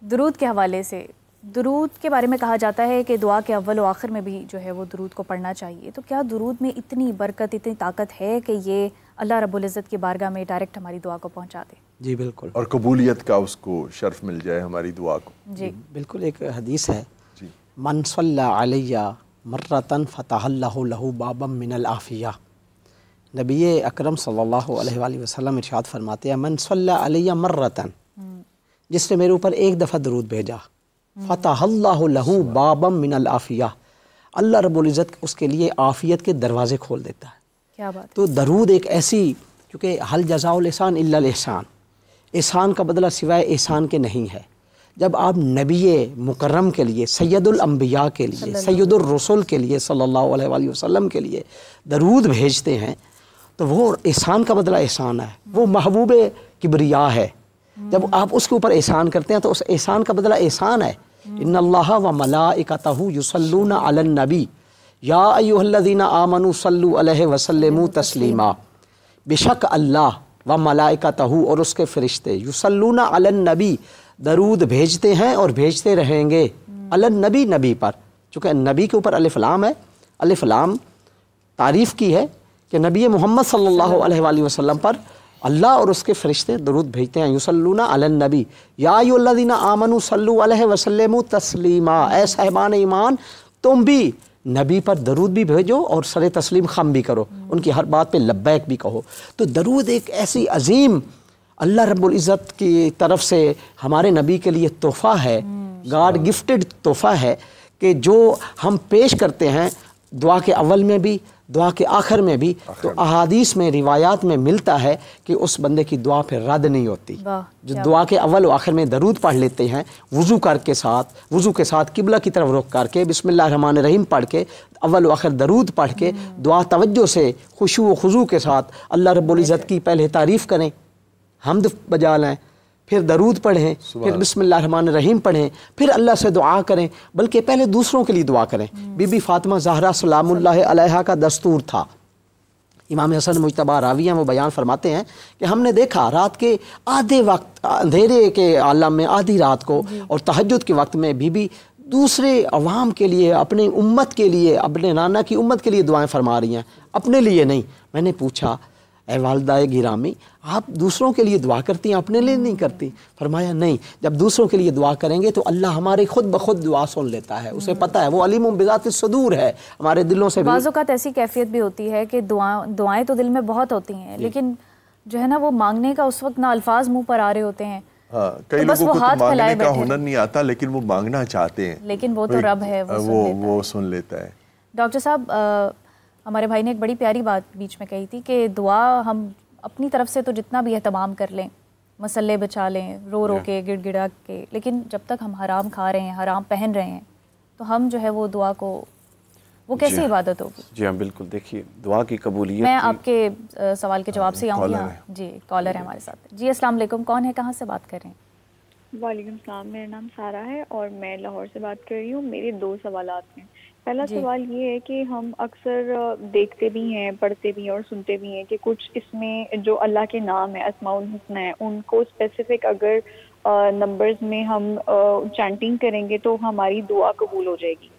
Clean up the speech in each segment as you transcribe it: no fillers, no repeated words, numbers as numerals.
दुरूद के हवाले से, दुरूद के बारे में कहा जाता है कि दुआ के अव्वल और आखिर में भी जो है वो दुरूद को पढ़ना चाहिए। तो क्या दुरूद में इतनी बरकत, इतनी ताकत है कि ये अल्लाह रब्बुल इज़्ज़त की बारगाह में डायरेक्ट हमारी दुआ को पहुंचा दे? जी बिल्कुल, और कबूलियत का उसको शर्फ मिल जाए हमारी दुआ को। जी बिल्कुल। एक हदीस है, जी, मन सल्ला अलैया मर्रतन फतहल्लहु लहू बाबम मिनल आफिया। नबी अकरम सल्लल्लाहु अलैहि वसल्लम इरशाद फरमाते हैं, मन सल्ला अलैया मर्रतन, जिसने मेरे ऊपर एक दफ़ा दरूद भेजा, फतहल्लहु लहू बाबम मिनल आफिया, अल्लाह रब्बुल इज़्ज़त उसके लिए आफियत के दरवाज़े खोल देता है। क्या बात। तो दरूद एक ऐसी, क्योंकि हल जज़ाउल एहसान इल्लल एहसान, एहसान का बदला सिवाय एहसान के नहीं है। जब आप नबी मुकर्रम के लिए, सैयदुल अंबिया के लिए, सैयदुर रसूल के लिए सल्लल्लाहु अलैहि वसल्लम के लिए दरूद भेजते हैं तो वो एहसान का बदला एहसान है, वो महबूब किबरिया है। जब आप उसके ऊपर एहसान करते हैं तो उस एहसान का बदला एहसान है। इन्नल्लाह व मलाइकतहु युसल्लूना अलन नबी या अय्युहल्लज़ीना आमनू सल्लू अलैहि वसल्लिमू तस्लीमा। बेशक अल्लाह व मलाइकतहु, और उसके फरिश्ते, युसल्लूना अलन नबी, दरूद भेजते हैं और भेजते रहेंगे, अलन नबी, नबी पर। चूँकि नबी के ऊपर अलिफ लाम है, अलिफ लाम तारीफ़ की है कि नबी मोहम्मद सल्लल्लाहु अलैहि वसल्लम पर अल्लाह और उसके फरिश्ते दरूद भेजते हैं। युसल्लूना अलन नबी या अय्युहल्लज़ीना आमनू सल्लू अलैहि वसल्लिमू तस्लीमा। ऐ साहिबान ईमान, तुम भी नबी पर दरूद भी भेजो और सरे तस्लीम खम भी करो, उनकी हर बात पे लब्बैक भी कहो। तो दरूद एक ऐसी अजीम अल्लाह रब्बुल इज़्ज़त की तरफ से हमारे नबी के लिए तोहफ़ा है, गॉड गिफ्टेड तोहफ़ा है कि जो हम पेश करते हैं दुआ के अव्वल में भी, दुआ के आखिर में भी। तो अहादीस में, रिवायात में मिलता है कि उस बंदे की दुआ फिर रद्द नहीं होती। जो दुआ के अव्वल और आखिर में दरूद पढ़ लेते हैं, वज़ू करके साथ, वज़ू के साथ किबला की तरफ रुख करके बिस्मिल्लाह रहमान रहीम पढ़ के, अव्वल और आखिर दरूद पढ़ के, दुआ तवज्जो से, खुशू व खुजू के साथ अल्लाह रब्बुल इज़्ज़त की पहले तारीफ़ करें, हम्द बजा लें, फिर दरूद पढ़ें, फिर बिस्मिल्लाह रहमान रहीम पढ़ें, फिर अल्लाह से दुआ करें। बल्कि पहले दूसरों के लिए दुआ करें। बीबी फातिमा ज़हरा सलामुल्लाह अलैहा का दस्तूर था। इमाम हसन मुज्तबा रावी हैं, वो बयान फरमाते हैं कि हमने देखा रात के आधे वक्त, अंधेरे के आलम में आधी रात को और तहज्जुद के वक्त में बीबी दूसरे अवाम के लिए, अपनी उम्मत के लिए, अपने नाना की उम्मत के लिए दुआएं फरमा रही हैं, अपने लिए नहीं। मैंने पूछा, ऐ वालिदा गिरामी, आप दूसरों के लिए दुआ करती हैं, अपने लिए नहीं करती? फरमाया नहीं, जब दूसरों के लिए दुआ करेंगे तो अल्लाह हमारी खुद ब खुद दुआ सुन लेता है, उसे पता है, वो अलीमुम बिज़ातिस सुदूर है, हमारे दिलों से। बाज़ औक़ात ऐसी कैफियत भी होती है कि दुआएं तो दिल में बहुत होती हैं, लेकिन जो है ना वो मांगने का उस वक्त ना अल्फाज मुँह पर आ रहे होते हैं। हाँ, कई लोगों को तो मांगने का हुनर नहीं आता, लेकिन वो मांगना चाहते हैं, लेकिन वो तो रब है, वो सुन लेता है। डॉक्टर साहब, हमारे भाई ने एक बड़ी प्यारी बात बीच में कही थी कि दुआ हम अपनी तरफ से तो जितना भी एहतमाम कर लें, मसल्ले बचा लें, रो रो के, गिड़गिड़ा के, लेकिन जब तक हम हराम खा रहे हैं, हराम पहन रहे हैं, तो हम जो है वो दुआ को, वो कैसी इबादत होगी? जी हाँ, बिल्कुल। देखिए, दुआ की कबूलियत, मैं आपके सवाल के जवाब से आऊँगी। जी, कॉलर है हमारे साथ। जी, अस्सलाम वालेकुम, कौन है, कहाँ से बात कर रहे हैं? वालेकुम सलाम, मेरा नाम सारा है और मैं लाहौर से बात कर रही हूँ। मेरे दो सवालात हैं। पहला सवाल ये है कि हम अक्सर देखते भी हैं, पढ़ते भी हैं और सुनते भी हैं कि कुछ इसमें जो अल्लाह के नाम है, अस्माउल हुस्ना है, उनको स्पेसिफिक अगर नंबर्स में हम चैंटिंग करेंगे तो हमारी दुआ कबूल हो जाएगी।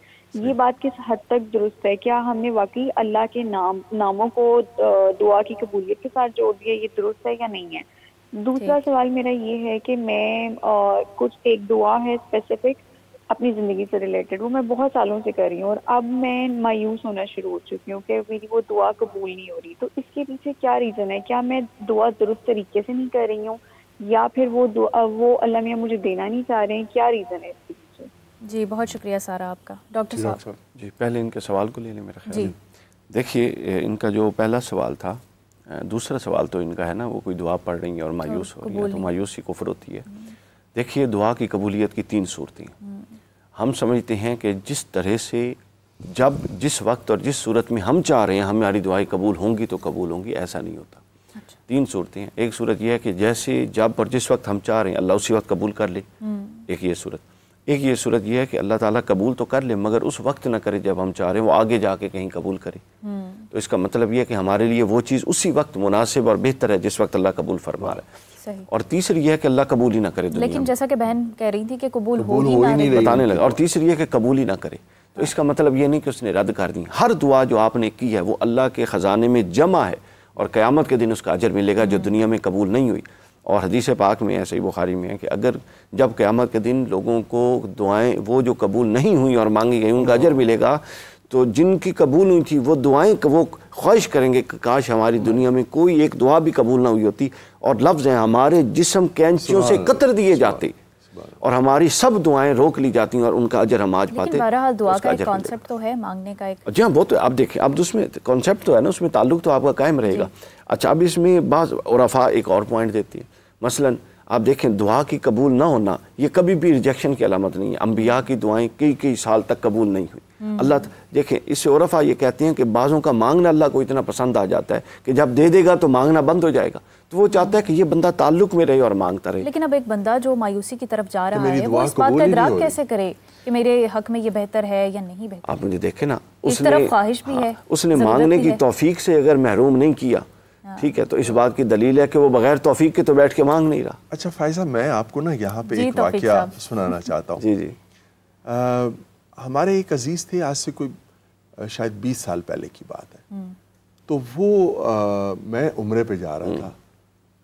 ये बात किस हद तक दुरुस्त है? क्या हमने वाकई अल्लाह के नामों को दुआ की कबूलियत के साथ जोड़ दिया? ये दुरुस्त है या नहीं है? दूसरा सवाल मेरा ये है कि मैं कुछ एक दुआ है स्पेसिफिक अपनी ज़िंदगी से रिलेटेड, वो मैं बहुत सालों से कर रही हूँ और अब मैं मायूस होना शुरू हो चुकी हूँ कि मेरी वो दुआ कबूल नहीं हो रही। तो इसके पीछे क्या रीज़न है? क्या मैं दुआ दुरुस्त तरीके से नहीं कर रही हूँ या फिर वो अल्लाह मियाँ मुझे देना नहीं चाह रहे हैं? क्या रीज़न है इसके पीछे? जी, बहुत शुक्रिया सारा आपका। डॉक्टर साहब जी, पहले इनके सवाल को लेने मेरा ख्याल है। देखिए, इनका जो पहला सवाल था, दूसरा सवाल तो इनका है ना, वो कोई दुआ पढ़ रही है और मायूस हो रही है, तो मायूसी कुफ्र होती है। देखिए, दुआ की कबूलियत की तीन सूरतें। हम समझते हैं कि जिस तरह से, जब, जिस वक्त और जिस सूरत में हम चाह रहे हैं हमारी दुआएं कबूल होंगी तो कबूल होंगी, ऐसा नहीं होता। तीन सूरतें हैं। एक सूरत यह है कि जैसे, जब और जिस वक्त हम चाह रहे हैं अल्लाह उसी वक्त कबूल कर ले, एक ये सूरत। एक ये सूरत यह है कि अल्लाह ताला कबूल तो कर ले मगर उस वक्त ना करे जब हम चाह रहे हैं, वो आगे जाके कहीं कबूल करे। तो इसका मतलब यह है कि हमारे लिए वो चीज़ उसी वक्त मुनासिब और बेहतर है जिस वक्त अल्लाह कबूल फरमा रहा है। और तीसरी यह है कि अल्लाह कबूल ही ना करे दुनिया लेकिन में। जैसा कि बहन कह रही थी कि कबूल हो ही नहीं बताने लगा, और तीसरी है कि कबूल ही ना करे। तो इसका मतलब ये नहीं कि उसने रद्द कर दी। हर दुआ जो आपने की है वो अल्लाह के ख़जाने में जमा है और क़यामत के दिन उसका अजर मिलेगा जो दुनिया में कबूल नहीं हुई। और हदीस पाक में ऐसे ही बुखारी में है कि अगर जब क़यामत के दिन लोगों को दुआएं वो जो कबूल नहीं हुई और मांगी गई उनका अजर मिलेगा, तो जिनकी कबूल हुई थी वो दुआएं वो ख्वाहिश करेंगे कि काश हमारी दुनिया में कोई एक दुआ भी कबूल ना हुई होती, और लफ्ज़ हैं हमारे जिस्म कैंचियों से कतर दिए जाते और हमारी सब दुआएं रोक ली जाती और उनका अजर हम आज पाते। बहरहाल दुआ का एक कॉन्सेप्ट तो है, मांगने का एक। जी हाँ, बहुत। अब देखें, अब उसमें कॉन्सेप्ट तो है ना, उसमें ताल्लुक तो आपका कायम रहेगा। अच्छा, अब इसमें बाज़ उलमा एक और पॉइंट देती है। मसलन आप देखें, दुआ की कबूल ना होना ये कभी भी रिजेक्शन की अलामत नहीं है। अम्बिया की दुआएं कई कई साल तक कबूल नहीं हुई। अल्लाह देखें, इससे उलमा ये कहते हैं कि बाज़ों का मांगना अल्लाह को इतना पसंद आ जाता है कि जब दे देगा तो मांगना बंद हो जाएगा, तो वो चाहता है कि ये बंदा ताल्लुक में रहे और मांगता रहे। लेकिन अब एक बंदा जो मायूसी की तरफ जा रहा है वो इस बात का इदराक कैसे करे कि मेरे हक में ये बेहतर है या नहीं बेहतर? आप मुझे देखें ना, उसने ख्वाहिश भी है, उसने मांगने की तौफीक से अगर महरूम नहीं किया, ठीक है, तो इस बात की दलील है कि वो बगैर तौफीक के तो बैठ के मांग नहीं रहा। अच्छा फायजा, मैं आपको ना यहाँ पे एक वाकया सुनाना चाहता हूँ। जी जी। हमारे एक अजीज थे, आज से कोई शायद 20 साल पहले की बात है। तो वो मैं उम्रे पे जा रहा था,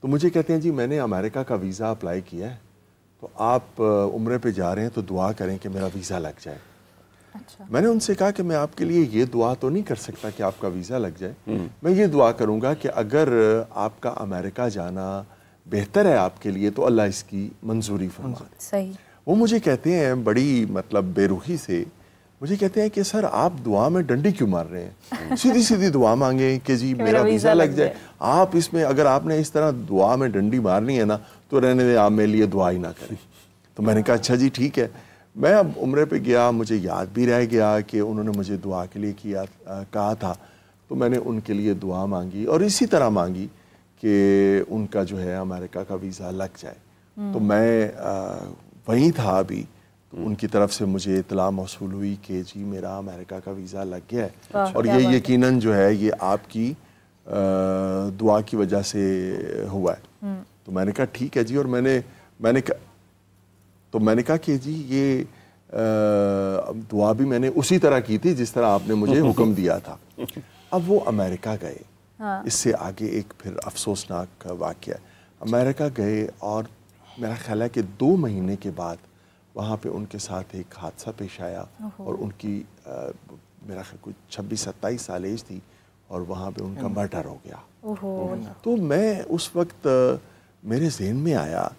तो मुझे कहते हैं जी मैंने अमेरिका का वीज़ा अप्लाई किया है, तो आप उम्रे पे जा रहे हैं तो दुआ करें कि मेरा वीज़ा लग जाए। अच्छा। मैंने उनसे कहा कि मैं आपके लिए ये दुआ तो नहीं कर सकता कि आपका वीज़ा लग जाए, मैं ये दुआ करूँगा कि अगर आपका अमेरिका जाना बेहतर है आपके लिए तो अल्लाह इसकी मंजूरी फरमा दे। सही। वो मुझे कहते हैं बड़ी मतलब बेरुखी से, मुझे कहते हैं कि सर आप दुआ में डंडी क्यों मार रहे हैं, सीधी सीधी दुआ मांगे कि जी मेरा वीज़ा लग जाए। आप इसमें अगर आपने इस तरह दुआ में डंडी मारनी है ना तो रहने दे, आप मेरे लिए दुआ ही ना करें। तो मैंने कहा अच्छा जी ठीक है। मैं अब उम्रे पे गया, मुझे याद भी रह गया कि उन्होंने मुझे दुआ के लिए कहा था, तो मैंने उनके लिए दुआ मांगी और इसी तरह मांगी कि उनका जो है अमेरिका का वीज़ा लग जाए। तो मैं वहीं था अभी, तो उनकी तरफ से मुझे इतला मौसूल हुई कि जी मेरा अमेरिका का वीज़ा लग गया है और ये यकीनन जो है ये आपकी दुआ की वजह से हुआ है। तो मैंने कहा ठीक है जी, और मैंने कहा कि जी ये दुआ भी मैंने उसी तरह की थी जिस तरह आपने मुझे हुक्म दिया था। अब वो अमेरिका गए। इससे आगे एक फिर अफसोसनाक वाक़या, अमेरिका गए और मेरा ख्याल है कि 2 महीने के बाद वहाँ पे उनके साथ एक हादसा पेश आया और उनकी मेरा ख्याल कुछ 26-27 साल एज थी और वहाँ पे उनका मर्डर हो गया। तो मैं उस वक्त मेरे जहन में आया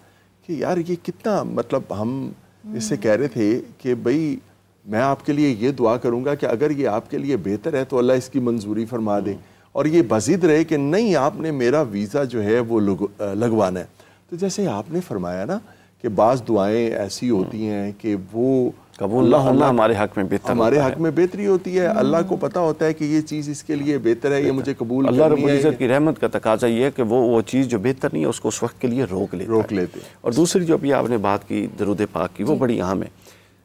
कि यार ये कितना, मतलब हम इससे कह रहे थे कि भाई मैं आपके लिए ये दुआ करूँगा कि अगर ये आपके लिए बेहतर है तो अल्लाह इसकी मंजूरी फरमा दे, और ये बज़िद रहे कि नहीं आपने मेरा वीज़ा जो है वो लगवाना है। तो जैसे आपने फरमाया ना कि बाज़ दुआएं ऐसी होती हैं कि वो कबूल ना होना हमारे हक में बेहतर, हमारे हक में बेहतरी होती है। अल्लाह को पता होता है कि ये चीज़ इसके लिए बेहतर है, ये मुझे कबूल करनी है। अल्लाह रब्बुल इज़्ज़त की रहमत का तकाजा ये है कि वो चीज़ जो बेहतर नहीं है उसको उस वक्त के लिए रोक लेते हैं। और दूसरी जो अभी आपने बात की दरूद पाक की, वो बड़ी अहम है।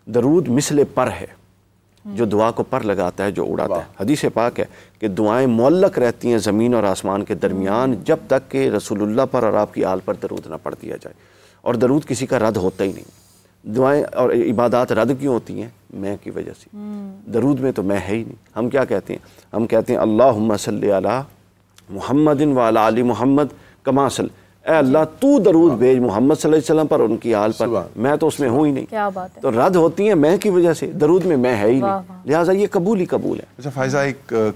दरूद मिसले पर है, जो दुआ को पर लगाता है, जो उड़ाता है। हदीस पाक है कि दुआएं मुअल्लक रहती हैं ज़मीन और आसमान के दरमियान जब तक कि रसूलुल्लाह पर और आपकी आल पर दरूद ना पढ़ दिया जाए, और दरूद किसी का रद्द होता ही नहीं। दुआएं और इबादत रद्द क्यों होती हैं? मैं की वजह से। दरूद में तो मैं है ही नहीं। हम क्या कहते हैं? हम कहते हैं अल्लाहुम्मा सल्ली अला मुहम्मदिन व अला आलि मुहम्मद कमा सल्ली, ए अल्लाह तू दरूद भेज मोहम्मद सल्लल्लाहु अलैहि वसल्लम पर, उनकी आल पर। मैं तो उसमें हूँ ही नहीं। क्या बात है। तो रद्द होती हैं मैं की वजह से, दरूद में मैं है ही नहीं, लिहाजा ये कबूल ही कबूल है। अच्छा फायजा, एक